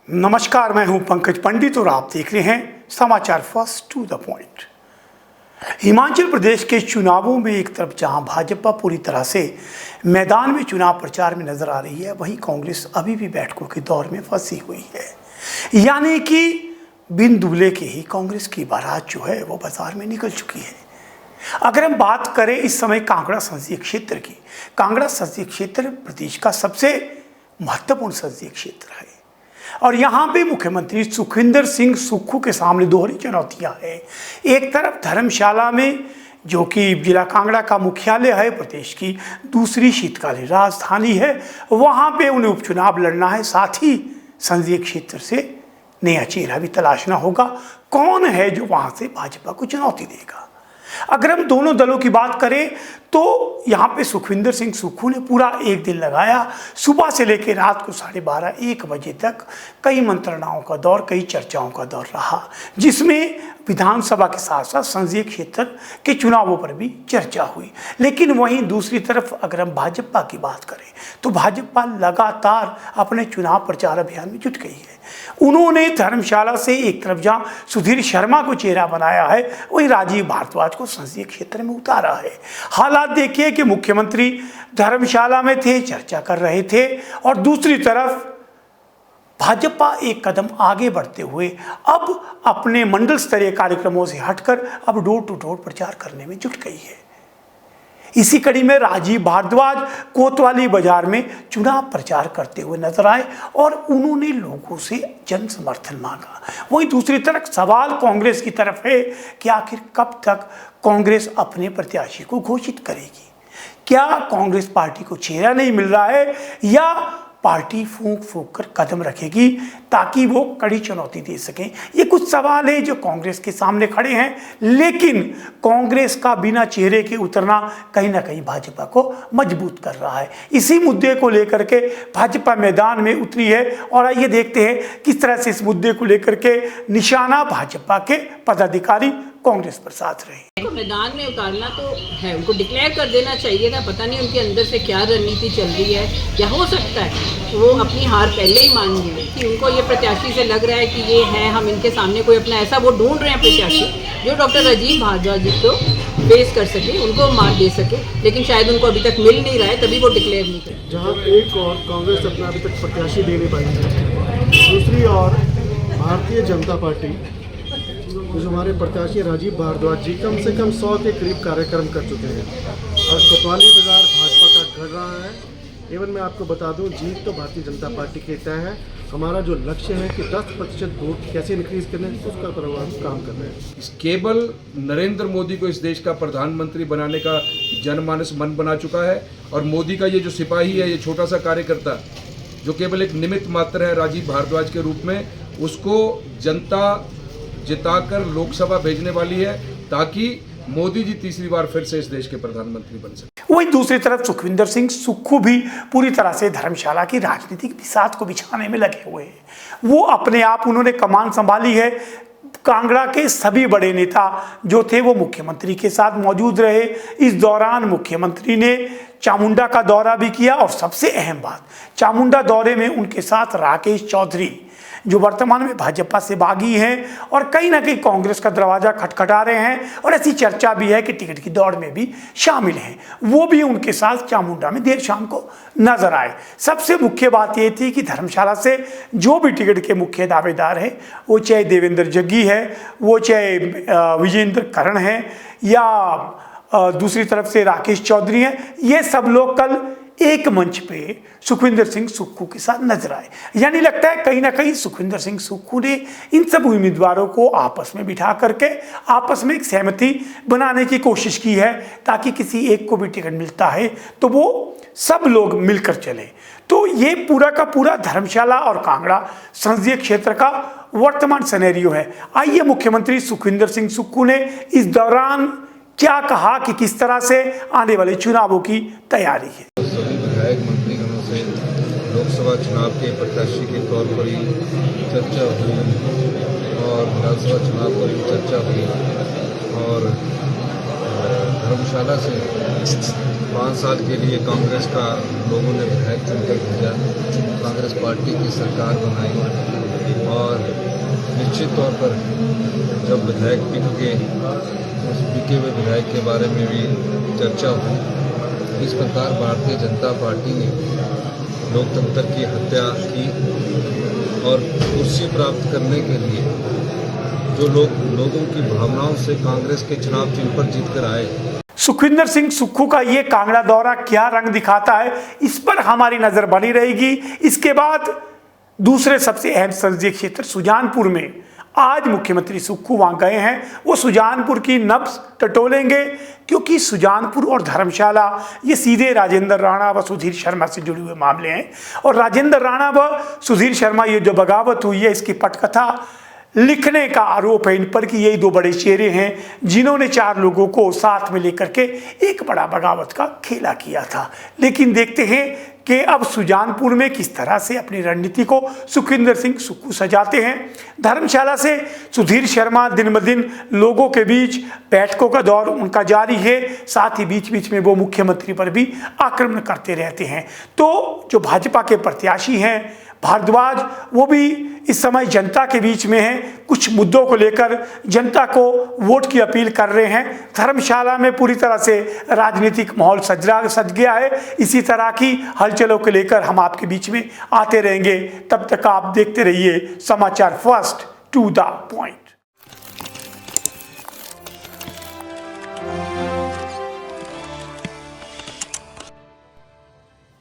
नमस्कार, मैं हूं पंकज पंडित और आप देख रहे हैं समाचार first to the point. Himachal Pradesh के चुनावों में एक तरफ जहां भाजपा पूरी तरह से मैदान में चुनाव प्रचार में नजर आ रही है, वहीं कांग्रेस अभी भी बैठकों के दौर में फंसी हुई है। यानी कि बिन दुबले के ही कांग्रेस की बारात जो है वो बाजार में निकल चुकी है। अगर हम बात करें इस समय कांगड़ा संसदीय क्षेत्र की, कांगड़ा संसदीय क्षेत्र प्रदेश का सबसे महत्वपूर्ण संसदीय क्षेत्र है और यहाँ पे मुख्यमंत्री सुखविंदर सिंह सुक्खू के सामने दोहरी चुनौतियाँ हैं। एक तरफ धर्मशाला में, जो कि जिला कांगड़ा का मुख्यालय है, प्रदेश की दूसरी शीतकालीन राजधानी है, वहाँ पे उन्हें उपचुनाव लड़ना है। साथ ही संसदीय क्षेत्र से नया चेहरा भी तलाशना होगा। कौन है जो वहाँ से भाजपा को चुनौती देगा? अगर हम दोनों दलों की बात करें तो यहाँ पे सुखविंदर सिंह सुक्खू ने पूरा एक दिन लगाया। सुबह से लेकर रात को 12:30-1 बजे तक कई मंत्रणाओं का दौर, कई चर्चाओं का दौर रहा, जिसमें विधानसभा के साथ साथ संसदीय क्षेत्र के चुनावों पर भी चर्चा हुई। लेकिन वहीं दूसरी तरफ अगर हम भाजपा की बात करें तो भाजपा लगातार अपने चुनाव प्रचार अभियान में जुट गई है। उन्होंने धर्मशाला से एक तरफ जहाँ सुधीर शर्मा को चेहरा बनाया है, वहीं राजीव भारद्वाज को संसदीय क्षेत्र में उतारा है। हालात देखिए कि मुख्यमंत्री धर्मशाला में थे, चर्चा कर रहे थे, और दूसरी तरफ भाजपा एक कदम आगे बढ़ते हुए अब अपने मंडल स्तरीय कार्यक्रमों से हटकर अब डोर टू डोर प्रचार करने में जुट गई है। इसी कड़ी में राजीव भारद्वाज कोतवाली बाजार में चुनाव प्रचार करते हुए नजर आए और उन्होंने लोगों से जन समर्थन मांगा। वहीं दूसरी तरफ सवाल कांग्रेस की तरफ है कि आखिर कब तक कांग्रेस अपने प्रत्याशी को घोषित करेगी? क्या कांग्रेस पार्टी को चेहरा नहीं मिल रहा है या पार्टी फूंक फूंक कर कदम रखेगी ताकि वो कड़ी चुनौती दे सकें? ये कुछ सवाल है जो कांग्रेस के सामने खड़े हैं, लेकिन कांग्रेस का बिना चेहरे के उतरना कहीं ना कहीं भाजपा को मजबूत कर रहा है। इसी मुद्दे को लेकर के भाजपा मैदान में उतरी है और आइए देखते हैं किस तरह से इस मुद्दे को लेकर के निशाना भाजपा के पदाधिकारी कांग्रेस पर साथ रहे। तो मैदान में उतारना तो है, उनको डिक्लेयर कर देना चाहिए था। पता नहीं उनके अंदर से क्या रणनीति चल रही है, या हो सकता है वो अपनी हार पहले ही मान गए कि उनको ये प्रत्याशी से लग रहा है कि ये है, हम इनके सामने कोई अपना ऐसा वो ढूंढ रहे हैं प्रत्याशी जो डॉक्टर राजीव भारद्वाज जी को फेस कर सके, उनको मार दे सके, लेकिन शायद उनको अभी तक मिल नहीं रहा है, तभी वो डिक्लेयर नहीं कर। जहाँ एक और कांग्रेस अपना अभी तक प्रत्याशी दे नहीं पाई है, दूसरी ओर भारतीय जनता पार्टी जो हमारे प्रत्याशी राजीव भारद्वाज जी कम से कम 100 के करीब कार्यक्रम कर चुके हैं और कोतवाली बाजार भाजपा का गढ़ रहा है। एवं मैं आपको बता दूं, जीत तो भारतीय जनता पार्टी के तय है। हमारा जो लक्ष्य है कि 10% वोट कैसे इंक्रीज करने, उसका पर हम काम कर रहे हैं। केवल नरेंद्र मोदी को इस देश का प्रधानमंत्री बनाने का जनमानस मन बना चुका है और मोदी का ये जो सिपाही है, ये छोटा सा कार्यकर्ता जो केवल एक निमित्त मात्र है राजीव भारद्वाज के रूप में, उसको जनता जिताकर लोकसभा भेजने वाली है ताकि मोदी जी तीसरी बार फिर से इस देश के प्रधानमंत्री बन सके। वहीं दूसरी तरफ सुखविंदर सिंह सुक्खू भी पूरी तरह से धर्मशाला की राजनीतिक बिसात को बिछाने में लगे हुए हैं। वो अपने आप उन्होंने कमान संभाली है। कांगड़ा के सभी बड़े नेता जो थे वो मुख्यमंत्री के साथ मौजूद रहे। इस दौरान मुख्यमंत्री ने चामुंडा का दौरा भी किया और सबसे अहम बात, चामुंडा दौरे में उनके साथ राकेश चौधरी जो वर्तमान में भाजपा से बागी हैं और कहीं ना कहीं कांग्रेस का दरवाजा खटखटा रहे हैं और ऐसी चर्चा भी है कि टिकट की दौड़ में भी शामिल हैं, वो भी उनके साथ चामुंडा में देर शाम को नजर आए। सबसे मुख्य बात ये थी कि धर्मशाला से जो भी टिकट के मुख्य दावेदार हैं, वो चाहे देवेंद्र जग्गी है, वो चाहे विजेंद्र करण है या दूसरी तरफ से राकेश चौधरी हैं, ये सब लोग कल एक मंच पे सुखविंदर सिंह सुक्खू के साथ नजर आए। यानी लगता है कहीं ना कहीं सुखविंदर सिंह सुक्खू ने इन सब उम्मीदवारों को आपस में बिठा करके आपस में एक सहमति बनाने की कोशिश की है ताकि किसी एक को भी टिकट मिलता है तो वो सब लोग मिलकर चले। तो ये पूरा का पूरा धर्मशाला और कांगड़ा संसदीय क्षेत्र का वर्तमान सिनेरियो है। आइए मुख्यमंत्री सुखविंदर सिंह सुक्खू ने इस दौरान क्या कहा कि किस तरह से आने वाले चुनावों की तैयारी है। सभी विधायक मंत्रीगणों से लोकसभा चुनाव के प्रत्याशी के तौर पर ही चर्चा हुई और विधानसभा चुनाव पर भी चर्चा हुई और धर्मशाला से 5 साल के लिए कांग्रेस का लोगों ने विधायक चुनकर भेजा, कांग्रेस पार्टी की सरकार बनाई तौर पर जब विधायक बिक गए, उस बिके हुए विधायक के बारे में भी चर्चा हुई। इस प्रकार भारतीय जनता पार्टी ने लोकतंत्र की हत्या की और कुर्सी प्राप्त करने के लिए जो लोगों की भावनाओं से कांग्रेस के चुनाव चिन्ह पर जीत कर आए। सुखविंदर सिंह सुक्खू का ये कांगड़ा दौरा क्या रंग दिखाता है, इस पर हमारी नजर बनी रहेगी। इसके बाद दूसरे सबसे अहम संसदीय क्षेत्र सुजानपुर में आज मुख्यमंत्री सुक्खू वहां गए हैं। वो सुजानपुर की नब्ज टटोलेंगे, क्योंकि सुजानपुर और धर्मशाला ये सीधे राजेंद्र राणा व सुधीर शर्मा से जुड़े हुए मामले हैं। और राजेंद्र राणा व सुधीर शर्मा, ये जो बगावत हुई है, इसकी पटकथा लिखने का आरोप है इन पर कि यही दो बड़े चेहरे हैं जिन्होंने 4 लोगों को साथ में लेकर के एक बड़ा बगावत का खेला किया था। लेकिन देखते हैं कि अब सुजानपुर में किस तरह से अपनी रणनीति को सुखविंदर सिंह सुक्खू सजाते हैं। धर्मशाला से सुधीर शर्मा दिन ब दिन लोगों के बीच बैठकों का दौर उनका जारी है, साथ ही बीच बीच में वो मुख्यमंत्री पर भी आक्रमण करते रहते हैं। तो जो भाजपा के प्रत्याशी हैं भारद्वाज, वो भी इस समय जनता के बीच में हैं। कुछ मुद्दों को लेकर जनता को वोट की अपील कर रहे हैं। धर्मशाला में पूरी तरह से राजनीतिक माहौल सज गया है। इसी तरह की हलचलों को लेकर हम आपके बीच में आते रहेंगे। तब तक आप देखते रहिए समाचार फर्स्ट टू द पॉइंट।